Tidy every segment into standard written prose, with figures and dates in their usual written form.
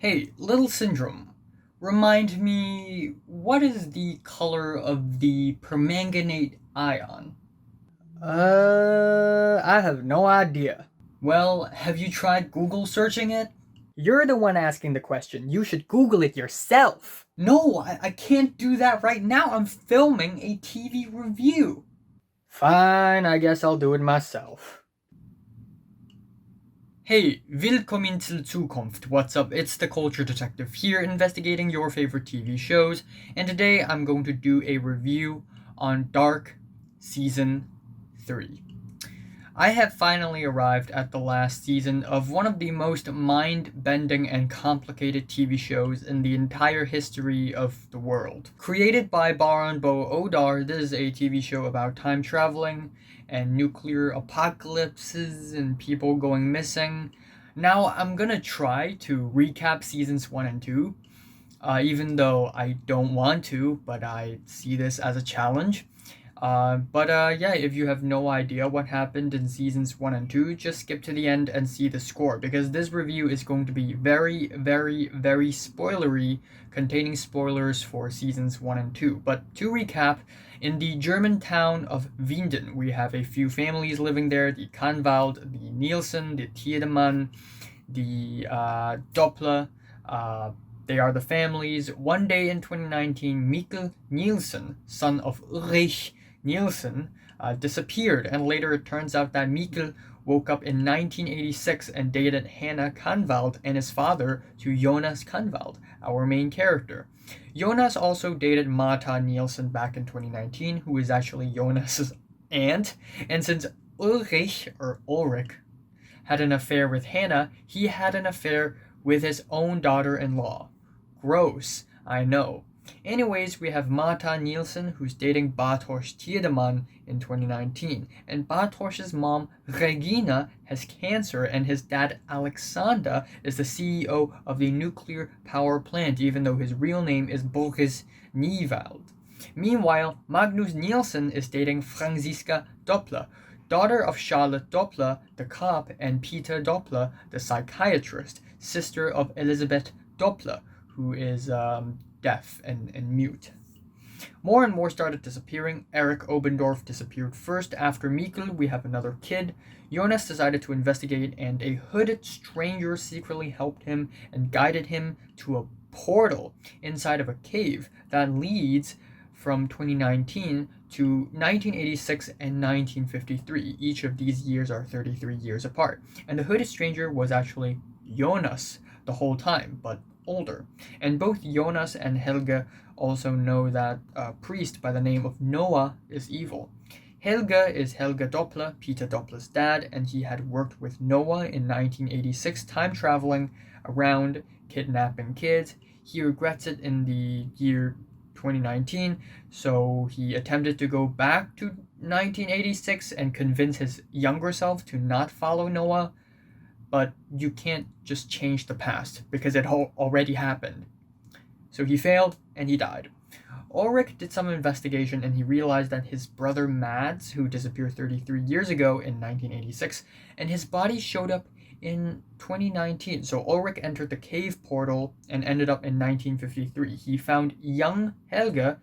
Hey, Little Syndrome, remind me, what is the color of the permanganate ion? I have no idea. Well, have you tried Google searching it? You're the one asking the question. You should Google it yourself. No, I can't do that right now. I'm filming a TV review. Fine, I guess I'll do it myself. Hey, willkommen zur Zukunft. What's up? It's the Culture Detective here, investigating your favorite TV shows, and today I'm going to do a review on Dark Season 3. I have finally arrived at the last season of one of the most mind-bending and complicated TV shows in the entire history of the world. Created by Baran Bo Odar, this is a TV show about time traveling and nuclear apocalypses and people going missing. Now, I'm gonna try to recap seasons 1 and 2, even though I don't want to, but I see this as a challenge. Yeah, if you have no idea what happened in seasons 1 and 2, just skip to the end and see the score, because this review is going to be very, very, very spoilery, containing spoilers for seasons 1 and 2. But to recap, in the German town of Winden, we have a few families living there: the Kanwald, the Nielsen, the Tiedemann, the Doppler. They are the families. One day in 2019, Mikkel Nielsen, son of Ulrich Nielsen, disappeared, and later it turns out that Mikkel woke up in 1986 and dated Hannah Kanwald and his father to Jonas Kanwald, our main character. Jonas also dated Martha Nielsen back in 2019, who is actually Jonas's aunt, and since Ulrich had an affair with Hannah, he had an affair with his own daughter-in-law. Gross, I know. Anyways, we have Martha Nielsen, who's dating Bartosz Tiedemann in 2019, and Bartosz's mom, Regina, has cancer, and his dad, Alexander, is the CEO of the nuclear power plant, even though his real name is Boris Niewald. Meanwhile, Magnus Nielsen is dating Franziska Doppler, daughter of Charlotte Doppler, the cop, and Peter Doppler, the psychiatrist, sister of Elizabeth Doppler, who is deaf and mute. More and more started disappearing. Eric Obendorf disappeared first. After Mikkel, we have another kid. Jonas decided to investigate, and a hooded stranger secretly helped him and guided him to a portal inside of a cave that leads from 2019 to 1986 and 1953. Each of these years are 33 years apart. And the hooded stranger was actually Jonas the whole time, but older. And both Jonas and Helge also know that a priest by the name of Noah is evil. Helge is Helge Doppler, Peter Doppler's dad, and he had worked with Noah in 1986, time traveling around, kidnapping kids. He regrets it in the year 2019, so he attempted to go back to 1986 and convince his younger self to not follow Noah, but you can't just change the past because it already happened. So he failed and he died. Ulrich did some investigation and he realized that his brother Mads, who disappeared 33 years ago in 1986, and his body showed up in 2019. So Ulrich entered the cave portal and ended up in 1953. He found young Helge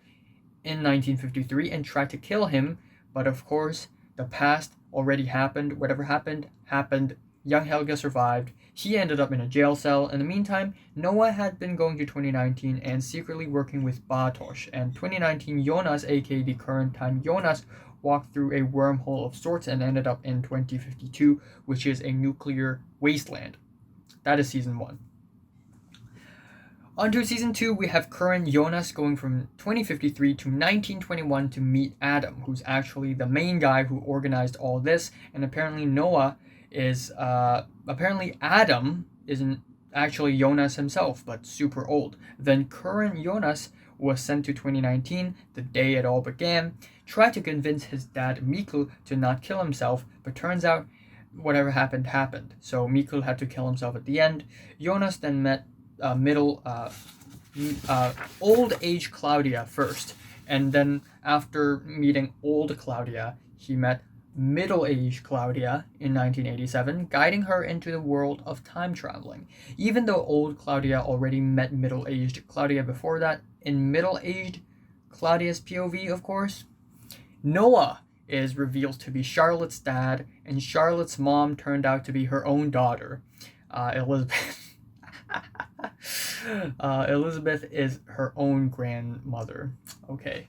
in 1953 and tried to kill him, but of course, the past already happened. Whatever happened, happened. Young Helge survived. He ended up in a jail cell. In the meantime, Noah had been going to 2019 and secretly working with Bartosz. And 2019, Jonas, aka the current time Jonas, walked through a wormhole of sorts and ended up in 2052, which is a nuclear wasteland. That is season 1. Onto season 2, we have current Jonas going from 2053 to 1921 to meet Adam, who's actually the main guy who organized all this, and apparently Adam isn't actually Jonas himself, but super old. Then current Jonas was sent to 2019, the day it all began, tried to convince his dad Mikkel to not kill himself, but turns out whatever happened happened. So Mikkel had to kill himself at the end. Jonas then met old age Claudia first, and then after meeting old Claudia, he met middle-aged Claudia in 1987, guiding her into the world of time traveling. Even though old Claudia already met middle-aged Claudia before that, in middle-aged Claudia's POV, of course, Noah is revealed to be Charlotte's dad, and Charlotte's mom turned out to be her own daughter, Elizabeth. Elizabeth is her own grandmother. Okay.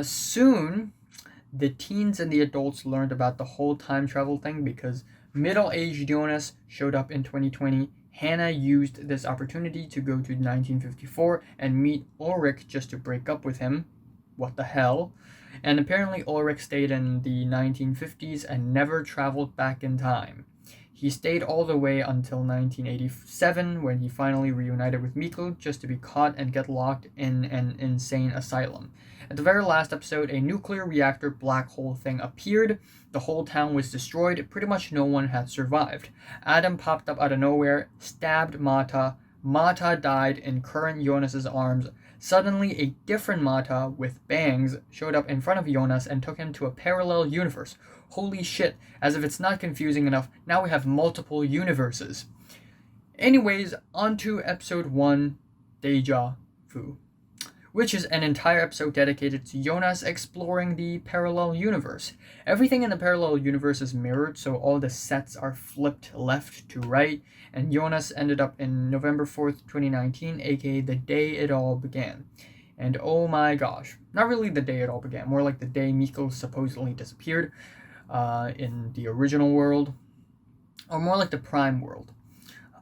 Soon, the teens and the adults learned about the whole time travel thing because middle-aged Jonas showed up in 2020. Hannah used this opportunity to go to 1954 and meet Ulrich just to break up with him. What the hell? And apparently Ulrich stayed in the 1950s and never traveled back in time. He stayed all the way until 1987 when he finally reunited with Mikkel just to be caught and get locked in an insane asylum. At the very last episode, a nuclear reactor black hole thing appeared. The whole town was destroyed. Pretty much no one had survived. Adam popped up out of nowhere, stabbed Mata. Mata died in current Jonas's arms. Suddenly, a different Mata with bangs showed up in front of Jonas and took him to a parallel universe. Holy shit, as if it's not confusing enough, now we have multiple universes. Anyways, on to episode 1, Deja-Vu, which is an entire episode dedicated to Jonas exploring the parallel universe. Everything in the parallel universe is mirrored, so all the sets are flipped left to right, and Jonas ended up in November 4th, 2019, aka the day it all began. And oh my gosh, not really the day it all began, more like the day Mikkel supposedly disappeared in the original world, or more like the Prime world.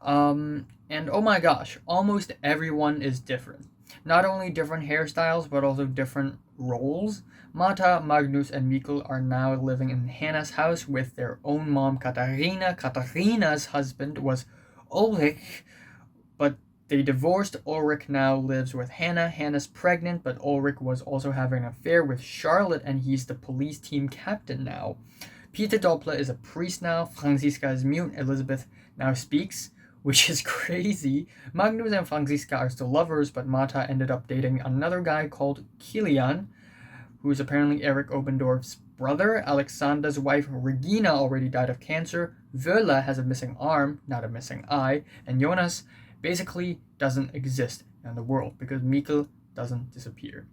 And oh my gosh, almost everyone is different. Not only different hairstyles, but also different roles. Mata, Magnus, and Mikkel are now living in Hannah's house with their own mom, Katarina. Katarina's husband was Ulrich, but they divorced. Ulrich now lives with Hannah. Hannah's pregnant, but Ulrich was also having an affair with Charlotte, and he's the police team captain now. Peter Doppler is a priest now. Franziska is mute. Elizabeth now speaks, which is crazy. Magnus and Franziska are still lovers, but Mata ended up dating another guy called Kilian, who's apparently Eric Obendorf's brother. Alexander's wife Regina already died of cancer. Völa has a missing arm, not a missing eye, and Jonas basically doesn't exist in the world because Mikkel doesn't disappear.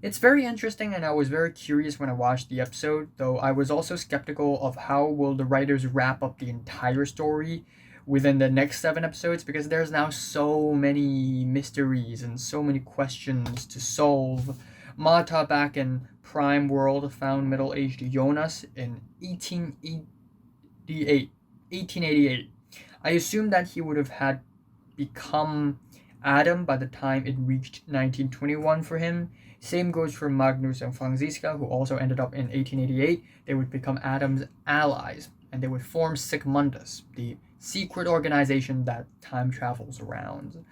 It's very interesting, and I was very curious when I watched the episode, though I was also skeptical of how will the writers wrap up the entire story within the next 7 episodes, because there's now so many mysteries and so many questions to solve. Mata back in Prime World found middle-aged Jonas in 1888. I assumed that he would have had become Adam by the time it reached 1921 for him. Same goes for Magnus and Franziska, who also ended up in 1888. They would become Adam's allies, and they would form Sigmundus, the secret organization that time travels around.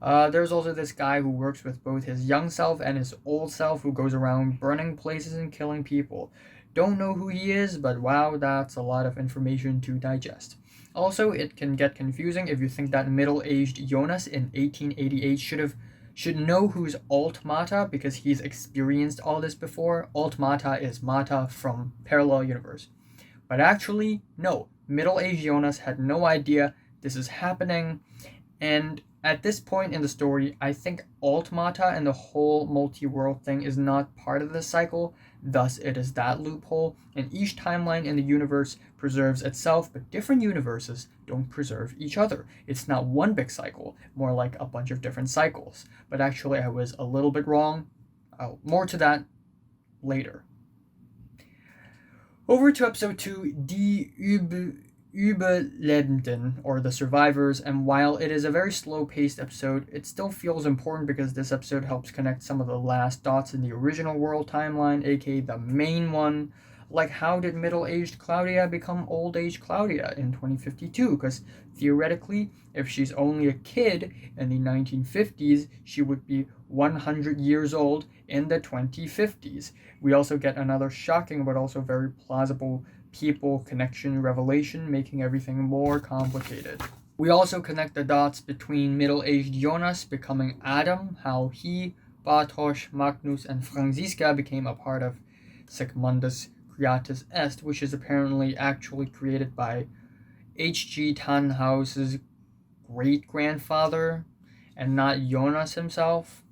There's also this guy who works with both his young self and his old self, who goes around burning places and killing people. Don't know who he is, but wow, that's a lot of information to digest. Also, it can get confusing if you think that middle-aged Jonas in 1888 should know who's Alt Mata because he's experienced all this before. Alt Mata is Mata from Parallel Universe. But actually, no. Middle-aged Jonas had no idea this is happening, and at this point in the story, I think Alt Mata and the whole multi-world thing is not part of the cycle, thus it is that loophole, and each timeline in the universe preserves itself, but different universes don't preserve each other. It's not one big cycle, more like a bunch of different cycles. But actually, I was a little bit wrong. More to that later. Over to episode 2, Die Überlebenden, or the survivors, and while it is a very slow-paced episode, it still feels important because this episode helps connect some of the last dots in the original world timeline, aka the main one. Like, how did middle-aged Claudia become old-aged Claudia in 2052? Because theoretically, if she's only a kid in the 1950s, she would be 100 years old in the 2050s. We also get another shocking but also very plausible people connection revelation, making everything more complicated. We also connect the dots between middle-aged Jonas becoming Adam, how he, Bartosz, Magnus, and Franziska became a part of Sigmundus' creatus est, which is apparently actually created by H.G. Tannhaus's great-grandfather and not Jonas himself.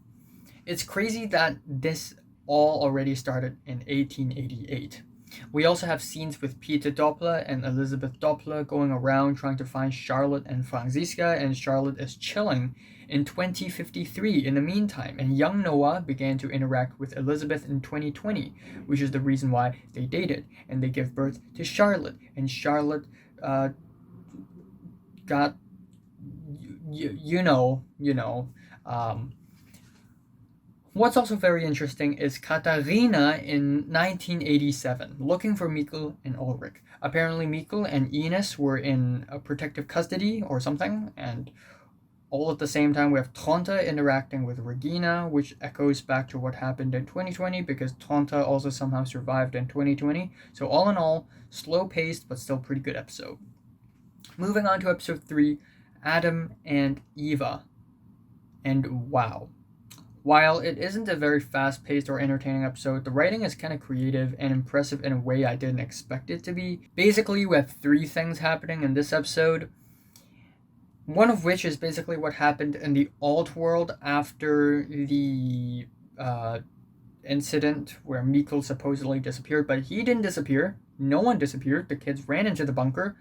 It's crazy that this all already started in 1888. We also have scenes with Peter Doppler and Elizabeth Doppler going around trying to find Charlotte and Franziska, and Charlotte is chilling in 2053 in the meantime, and young Noah began to interact with Elizabeth in 2020, which is the reason why they dated, and they give birth to Charlotte, and Charlotte got, What's also very interesting is Katharina in 1987, looking for Mikkel and Ulrich. Apparently Mikkel and Ines were in a protective custody or something, and all at the same time we have Tronte interacting with Regina, which echoes back to what happened in 2020 because Tronte also somehow survived in 2020. So all in all, slow-paced but still pretty good episode. Moving on to episode 3, Adam and Eva. And wow. While it isn't a very fast-paced or entertaining episode, the writing is kind of creative and impressive in a way I didn't expect it to be. Basically, we have 3 things happening in this episode. One of which is basically what happened in the alt world after the incident where Mikkel supposedly disappeared, but he didn't disappear. No one disappeared. The kids ran into the bunker,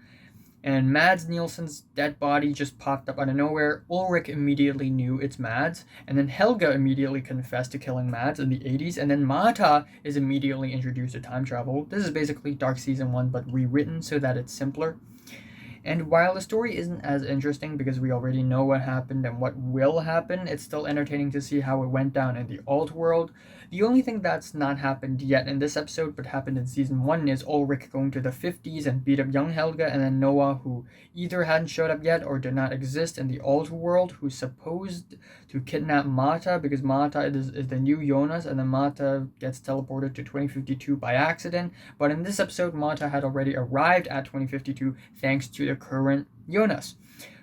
and Mads Nielsen's dead body just popped up out of nowhere. Ulrich immediately knew it's Mads, and then Helga immediately confessed to killing Mads in the 80s, and then Marta is immediately introduced to time travel. This is basically Dark Season 1, but rewritten so that it's simpler. And while the story isn't as interesting because we already know what happened and what will happen, it's still entertaining to see how it went down in the alt world. The only thing that's not happened yet in this episode but happened in season 1 is Ulrich going to the 50s and beat up young Helga, and then Noah, who either hadn't showed up yet or did not exist in the alt world, who's supposed to kidnap Marta because Marta is the new Jonas, and then Marta gets teleported to 2052 by accident. But in this episode, Marta had already arrived at 2052 thanks to the current Jonas.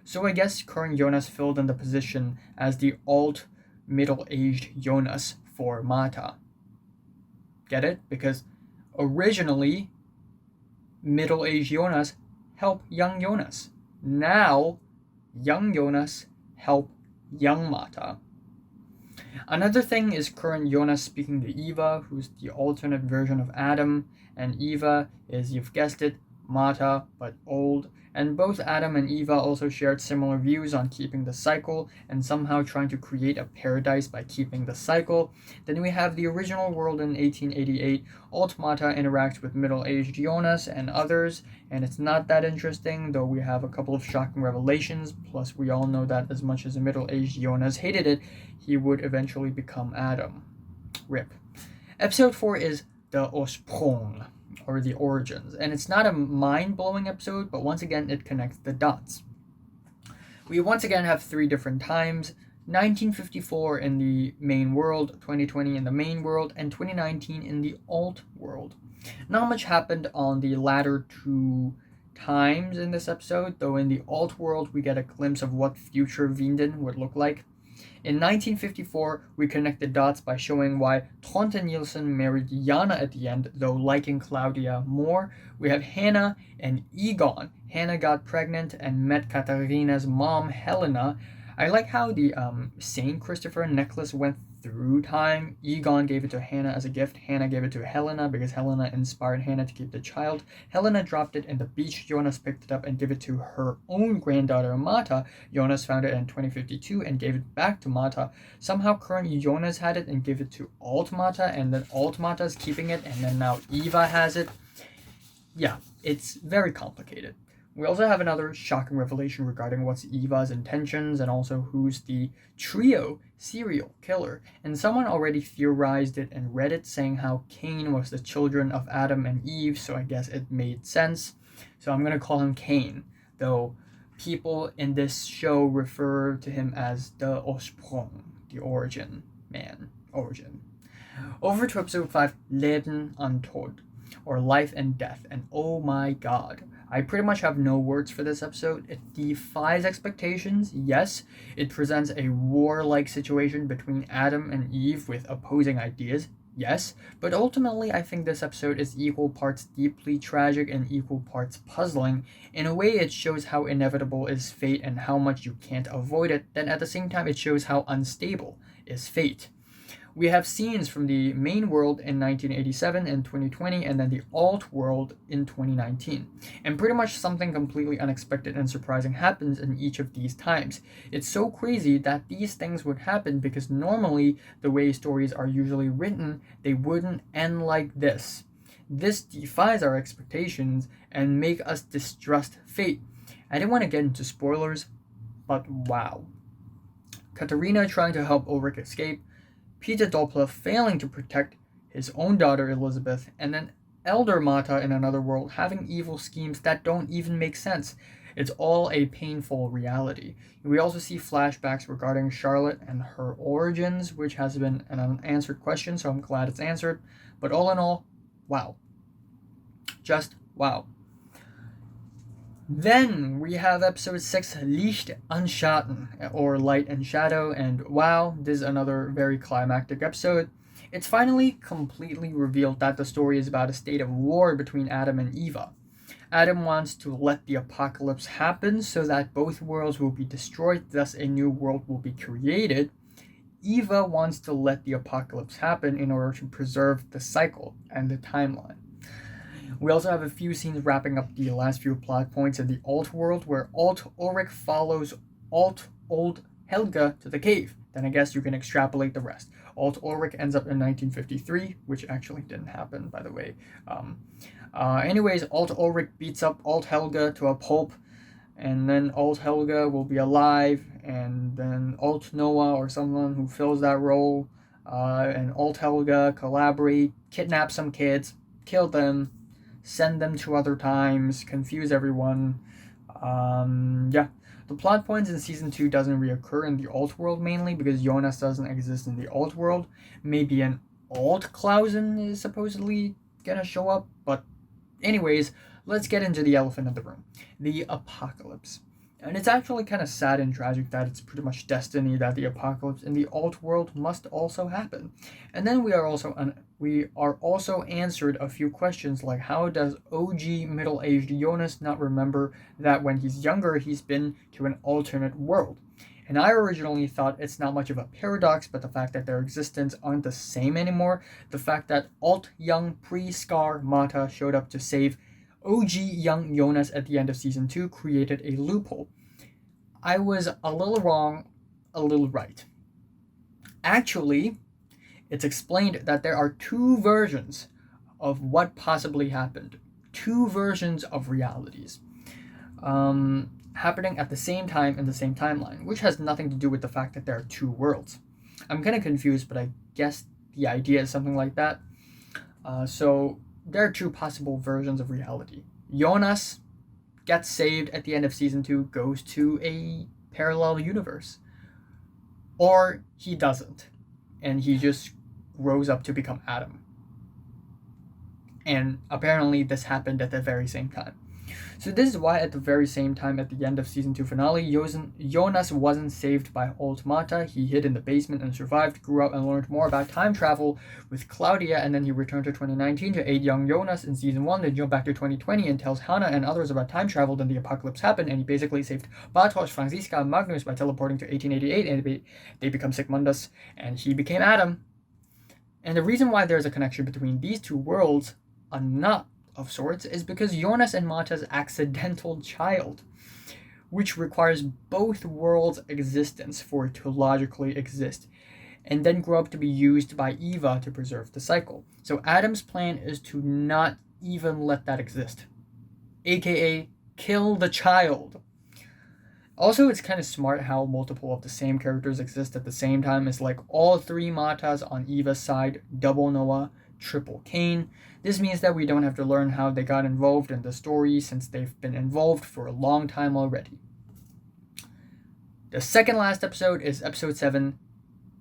So I guess current Jonas filled in the position as the alt middle-aged Jonas for Marta. Get it? Because originally middle-aged Jonas helped young Jonas. Now young Jonas help young Marta. Another thing is current Jonas speaking to Eva, who's the alternate version of Adam, and Eva is, you've guessed it, Marta, but old. And both Adam and Eva also shared similar views on keeping the cycle and somehow trying to create a paradise by keeping the cycle. Then we have the original world in 1888. Alt Marta interacts with middle-aged Jonas and others, and it's not that interesting, though we have a couple of shocking revelations, plus we all know that as much as a middle-aged Jonas hated it, he would eventually become Adam. RIP. Episode 4 is the Ursprung, or the origins, and it's not a mind-blowing episode, but once again it connects the dots. We once again have 3 different times: 1954 in the main world, 2020 in the main world, and 2019 in the alt world. Not much happened on the latter 2 times in this episode, though in the alt world we get a glimpse of what future Winden would look like. In 1954, we connect the dots by showing why Tronte Nielsen married Jana at the end, though liking Claudia more. We have Hannah and Egon. Hannah got pregnant and met Katharina's mom, Helena. I like how the Saint Christopher necklace went through time. Egon gave it to Hannah as a gift. Hannah gave it to Helena because Helena inspired Hannah to keep the child. Helena dropped it in the beach. Jonas picked it up and gave it to her own granddaughter, Marta. Jonas found it in 2052 and gave it back to Marta. Somehow current Jonas had it and gave it to Alt Marta, and then Alt Marta is keeping it, and then now Eva has it. Yeah, it's very complicated. We also have another shocking revelation regarding what's Eva's intentions and also who's the trio serial killer. And someone already theorized it in Reddit, saying how Cain was the children of Adam and Eve, so I guess it made sense. So I'm going to call him Cain, though people in this show refer to him as the Ursprung, the origin man, origin. Over to episode 5, Leben und Tod, or Life and Death, and oh my god. I pretty much have no words for this episode. It defies expectations, yes. It presents a warlike situation between Adam and Eve with opposing ideas, Yes, but ultimately I think this episode is equal parts deeply tragic and equal parts puzzling. In a way, it shows how inevitable is fate and how much you can't avoid it, then at the same time it shows how unstable is fate. We have scenes from the main world in 1987 and 2020, and then the alt world in 2019. And pretty much something completely unexpected and surprising happens in each of these times. It's so crazy that these things would happen because normally, the way stories are usually written, they wouldn't end like this. This defies our expectations and make us distrust fate. I didn't want to get into spoilers, but wow. Katarina trying to help Ulrich escape, Peter Doppler failing to protect his own daughter Elizabeth, and then Elder Mata in another world having evil schemes that don't even make sense. It's all a painful reality. We also see flashbacks regarding Charlotte and her origins, which has been an unanswered question, so I'm glad it's answered. But all in all, wow. Just wow. Then we have episode 6, Licht und Schatten, or Light and Shadow, and wow, this is another very climactic episode. It's finally completely revealed that the story is about a state of war between Adam and Eva. Adam wants to let the apocalypse happen so that both worlds will be destroyed, thus a new world will be created. Eva wants to let the apocalypse happen in order to preserve the cycle and the timeline. We also have a few scenes wrapping up the last few plot points in the alt world, where alt Ulrich follows alt old Helga to the cave. Then I guess you can extrapolate the rest. Alt Ulrich ends up in 1953, which actually didn't happen, by the way. Anyways, alt Ulrich beats up alt Helga to a pulp, and then alt Helga will be alive, and then alt Noah or someone who fills that role, and alt Helga collaborate, kidnap some kids, kill them, send them to other times, confuse everyone. The plot points in season 2 doesn't reoccur in the alt world mainly because Jonas doesn't exist in the alt world. Maybe an alt Klausen is supposedly gonna show up, but anyways, let's get into the elephant in the room. The apocalypse. And it's actually kind of sad and tragic that it's pretty much destiny that the apocalypse in the alt world must also happen. And then we are also answered a few questions like, how does OG middle-aged Jonas not remember that when he's younger he's been to an alternate world? And I originally thought it's not much of a paradox, but the fact that their existence aren't the same anymore, the fact that alt young pre-Scar Mata showed up to save OG young Jonas at the end of season 2 created a loophole. I was a little wrong, a little right. Actually, it's explained that there are two versions of what possibly happened. Two versions of realities happening at the same time in the same timeline, which has nothing to do with the fact that there are two worlds. I'm kind of confused, but I guess the idea is something like that. So there are two possible versions of reality. Jonas gets saved at the end of season 2, goes to a parallel universe. Or he doesn't, and he just grows up to become Adam. And apparently this happened at the very same time. So this is why at the very same time at the end of season 2 finale, Jonas wasn't saved by old Mata. He hid in the basement and survived, grew up and learned more about time travel with Claudia, and then he returned to 2019 to aid young Jonas in season 1, then jump back to 2020 and tells Hannah and others about time travel. Then the apocalypse happened, and he basically saved Bartosz, Franziska, and Magnus by teleporting to 1888, and they become Sigmundus, and he became Adam. And the reason why there's a connection between these two worlds, a knot of sorts, is because Jonas and Mata's accidental child, which requires both worlds' existence for it to logically exist, and then grow up to be used by Eva to preserve the cycle. So Adam's plan is to not even let that exist, aka kill the child. Also, it's kind of smart how multiple of the same characters exist at the same time. It's like all three Matas on Eva's side, double Noah, triple Cain. This means that we don't have to learn how they got involved in the story since they've been involved for a long time already. The second last episode is episode 7,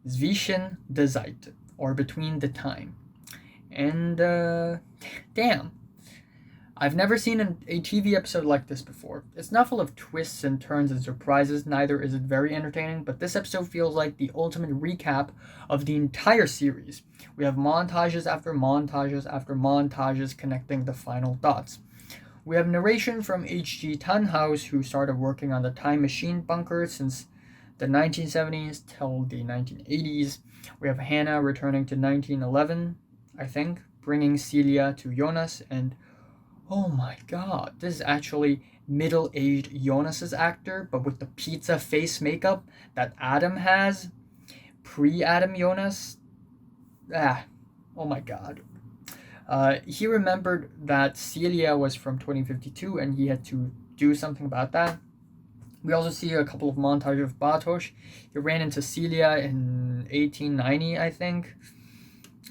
Zwischen, Zeit, or Between the Time. And, damn. I've never seen a TV episode like this before. It's not full of twists and turns and surprises, neither is it very entertaining, but this episode feels like the ultimate recap of the entire series. We have montages after montages after montages connecting the final dots. We have narration from H.G. Tannhaus, who started working on the time machine bunker since the 1970s till the 1980s. We have Hannah returning to 1911, I think, bringing Celia to Jonas, and oh my god, this is actually middle-aged Jonas's actor, but with the pizza face makeup that Adam has. Pre-Adam Jonas. Oh my god. He remembered that Celia was from 2052 and he had to do something about that. We also see a couple of montages of Bartosz. He ran into Celia in 1890, I think.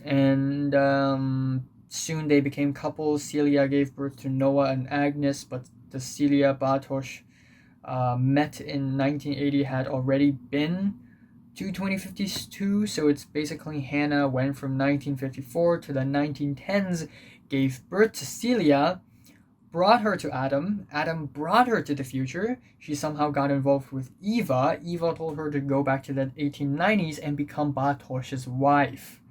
And soon they became couples. Celia gave birth to Noah and Agnes, but the Celia Bartosz met in 1980 had already been to 2052, so it's basically Hannah went from 1954 to the 1910s, gave birth to Celia, brought her to Adam. Adam brought her to the future. She somehow got involved with Eva. Eva told her to go back to the 1890s and become Bartosz's wife.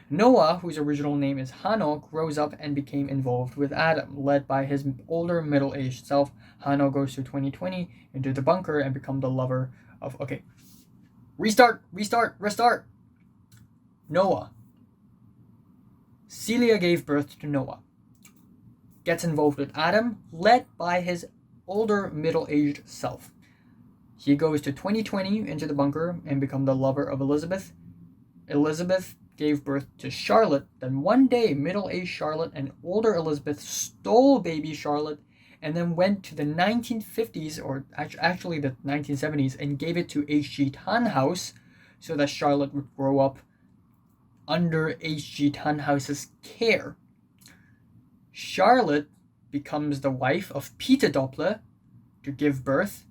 Noah, whose original name is Hanno, grows up and became involved with Adam. Led by his older middle-aged self, Hanno goes to 2020 into the bunker and becomes the lover of... Okay. Restart. Noah. Celia gave birth to Noah. Gets involved with Adam, led by his older middle-aged self. He goes to 2020 into the bunker and becomes the lover of Elizabeth. Elizabeth gave birth to Charlotte. Then one day, middle-aged Charlotte and older Elizabeth stole baby Charlotte and then went to the 1950s, or actually the 1970s, and gave it to H.G. Tannhaus so that Charlotte would grow up under H.G. Tannhaus's care. Charlotte becomes the wife of Peter Doppler to give birth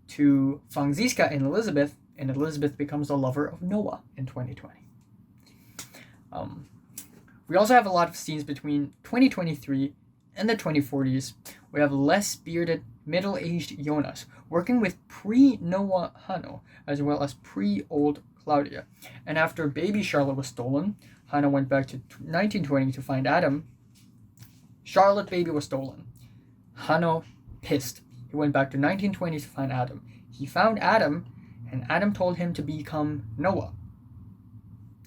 to Franziska and Elizabeth becomes the lover of Noah in 2020. We also have a lot of scenes between 2023 and the 2040s. We have less bearded, middle-aged Jonas working with pre-Noah Hanno, as well as pre-old Claudia. And after baby Charlotte was stolen, Hanno went back to 1920 to find Adam. Charlotte baby was stolen. Hanno, pissed. He went back to 1920 to find Adam. He found Adam, and Adam told him to become Noah.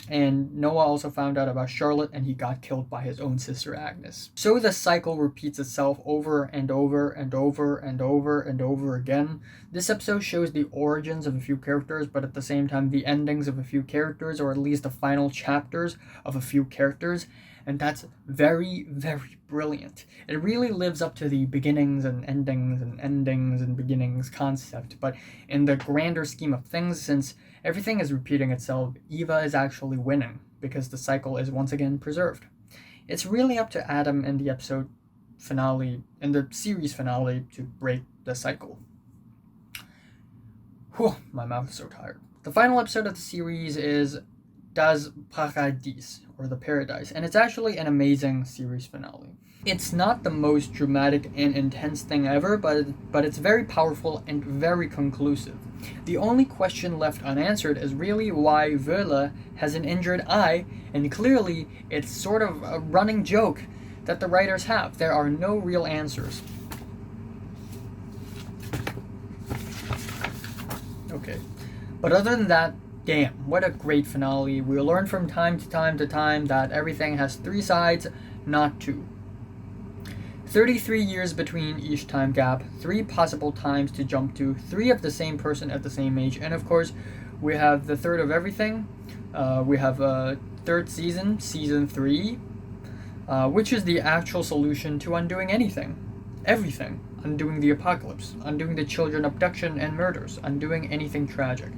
And Noah also found out about Charlotte, and he got killed by his own sister Agnes. So the cycle repeats itself over and over and over and over and over again. This episode shows the origins of a few characters, but at the same time the endings of a few characters, or at least the final chapters of a few characters. And that's very, very brilliant. It really lives up to the beginnings and endings and beginnings concept, but in the grander scheme of things, since everything is repeating itself, Eva is actually winning, because the cycle is once again preserved. It's really up to Adam in the episode finale, in the series finale, to break the cycle. Whew, my mouth is so tired. The final episode of the series is Das Paradies, or the Paradise, and it's actually an amazing series finale. It's not the most dramatic and intense thing ever, but it's very powerful and very conclusive. The only question left unanswered is really why Wöhle has an injured eye, and clearly it's sort of a running joke that the writers have. There are no real answers. Okay, but other than that, damn, what a great finale. We learn from time to time that everything has three sides, not two. 33 years between each time gap, 3 possible times to jump to, 3 of the same person at the same age, and of course, we have the third of everything. We have a third season, season 3, which is the actual solution to undoing anything. Everything. Undoing the apocalypse, undoing the children abduction and murders, undoing anything tragic.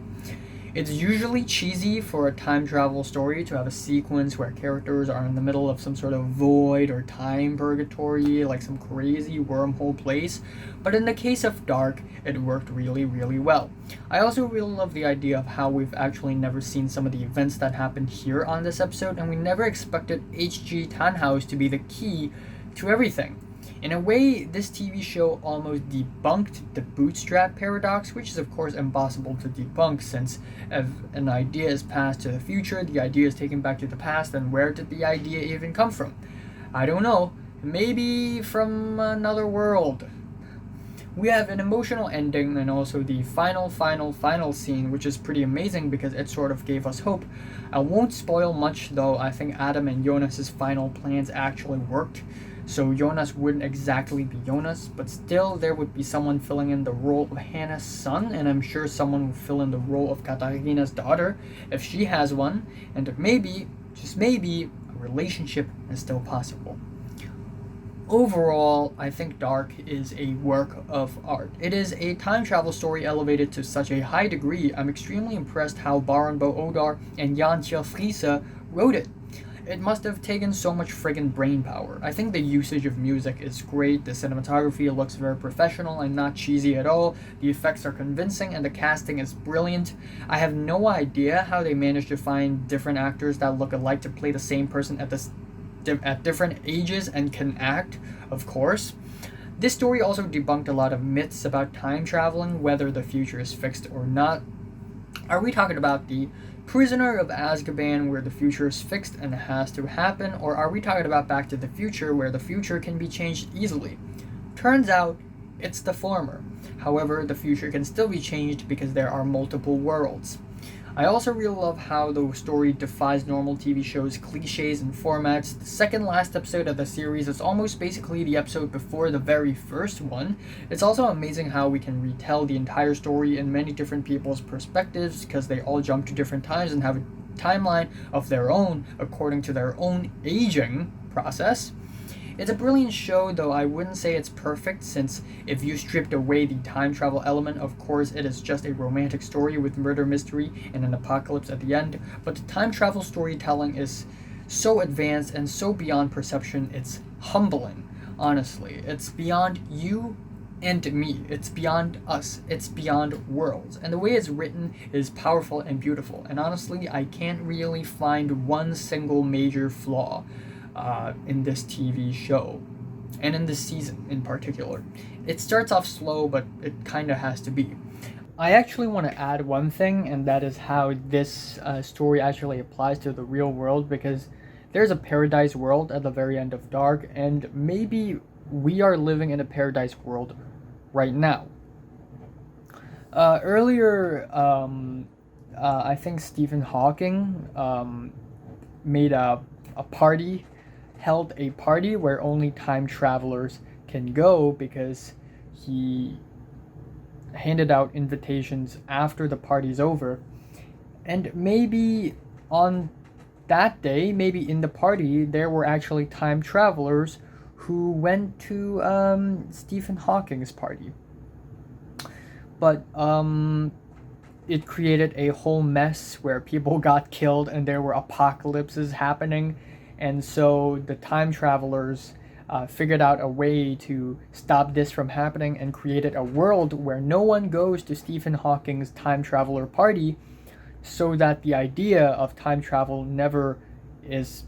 It's usually cheesy for a time travel story to have a sequence where characters are in the middle of some sort of void or time purgatory, like some crazy wormhole place, but in the case of Dark, it worked really, really well. I also really love the idea of how we've actually never seen some of the events that happened here on this episode, and we never expected H.G. Tannhaus to be the key to everything. In a way, this TV show almost debunked the bootstrap paradox, which is of course impossible to debunk since if an idea is passed to the future, the idea is taken back to the past, then where did the idea even come from? I don't know. Maybe from another world. We have an emotional ending and also the final scene, which is pretty amazing because it sort of gave us hope. I won't spoil much though. I think Adam and Jonas's final plans actually worked. So Jonas wouldn't exactly be Jonas, but still there would be someone filling in the role of Hannah's son, and I'm sure someone will fill in the role of Katarina's daughter, if she has one, and maybe, just maybe, a relationship is still possible. Overall, I think Dark is a work of art. It is a time travel story elevated to such a high degree. I'm extremely impressed how Barenbo Odar and Jan Kjell Friese wrote it. It must have taken so much friggin' brain power. I think the usage of music is great, the cinematography looks very professional and not cheesy at all, the effects are convincing, and the casting is brilliant. I have no idea how they managed to find different actors that look alike to play the same person at different ages and can act, of course. This story also debunked a lot of myths about time traveling, whether the future is fixed or not. Are we talking about the Prisoner of Azkaban where the future is fixed and has to happen, or are we talking about Back to the Future where the future can be changed easily? Turns out it's the former. However, the future can still be changed because there are multiple worlds. I also really love how the story defies normal TV shows' cliches and formats. The second last episode of the series is almost basically the episode before the very first one. It's also amazing how we can retell the entire story in many different people's perspectives because they all jump to different times and have a timeline of their own according to their own aging process. It's a brilliant show, though I wouldn't say it's perfect, since if you stripped away the time travel element, of course it is just a romantic story with murder mystery and an apocalypse at the end, but the time travel storytelling is so advanced and so beyond perception, it's humbling, honestly. It's beyond you and me. It's beyond us. It's beyond worlds. And the way it's written is powerful and beautiful, and honestly, I can't really find one single major flaw in this TV show, and in this season in particular. It starts off slow, but it kind of has to be. I actually want to add one thing, and that is how this story actually applies to the real world, because there's a paradise world at the very end of Dark, and maybe we are living in a paradise world right now. Earlier, I think Stephen Hawking held a party where only time travelers can go, because he handed out invitations after the party's over. And maybe on that day, maybe in the party, there were actually time travelers who went to Stephen Hawking's party. But it created a whole mess where people got killed and there were apocalypses happening. And so the time travelers figured out a way to stop this from happening and created a world where no one goes to Stephen Hawking's time traveler party, so that the idea of time travel is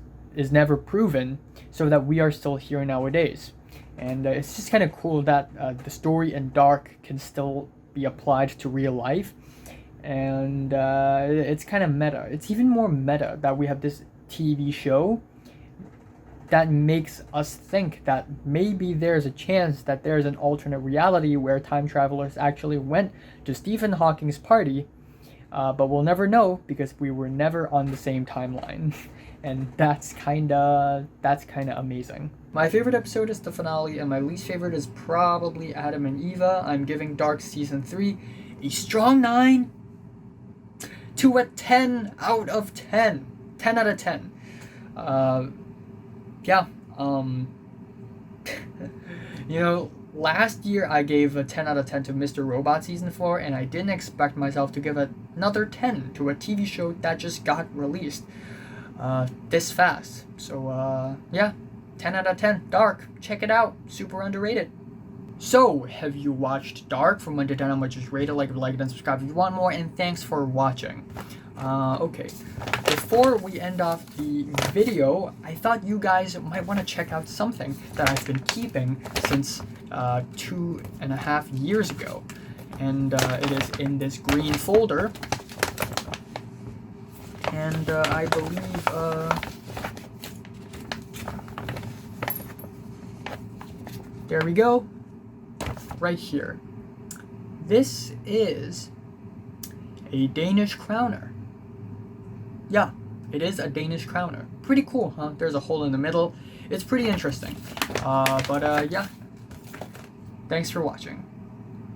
never proven, so that we are still here nowadays. And it's just kind of cool that the story in Dark can still be applied to real life. And it's kind of meta. It's even more meta that we have this TV show that makes us think that maybe there's a chance that there's an alternate reality where time travelers actually went to Stephen Hawking's party, but we'll never know because we were never on the same timeline. And that's kinda amazing. My favorite episode is the finale, and my least favorite is probably Adam and Eva. I'm giving Dark Season 3 a strong 9 to a 10 out of 10. 10 out of 10. Last year I gave a 10 out of 10 to Mr. Robot Season 4, and I didn't expect myself to give another 10 to a TV show that just got released this fast. So, 10 out of 10. Dark. Check it out. Super underrated. So, have you watched Dark? From 1 to 10, how much is rated? Like it, and subscribe if you want more, and thanks for watching. Okay. Before we end off the video, I thought you guys might want to check out something that I've been keeping since 2.5 years ago. And it is in this green folder. And I believe... there we go. Right here. This is a Danish crowner. Yeah, it is a Danish crowner. Pretty cool, huh? There's a hole in the middle. It's pretty interesting. Yeah. Thanks for watching.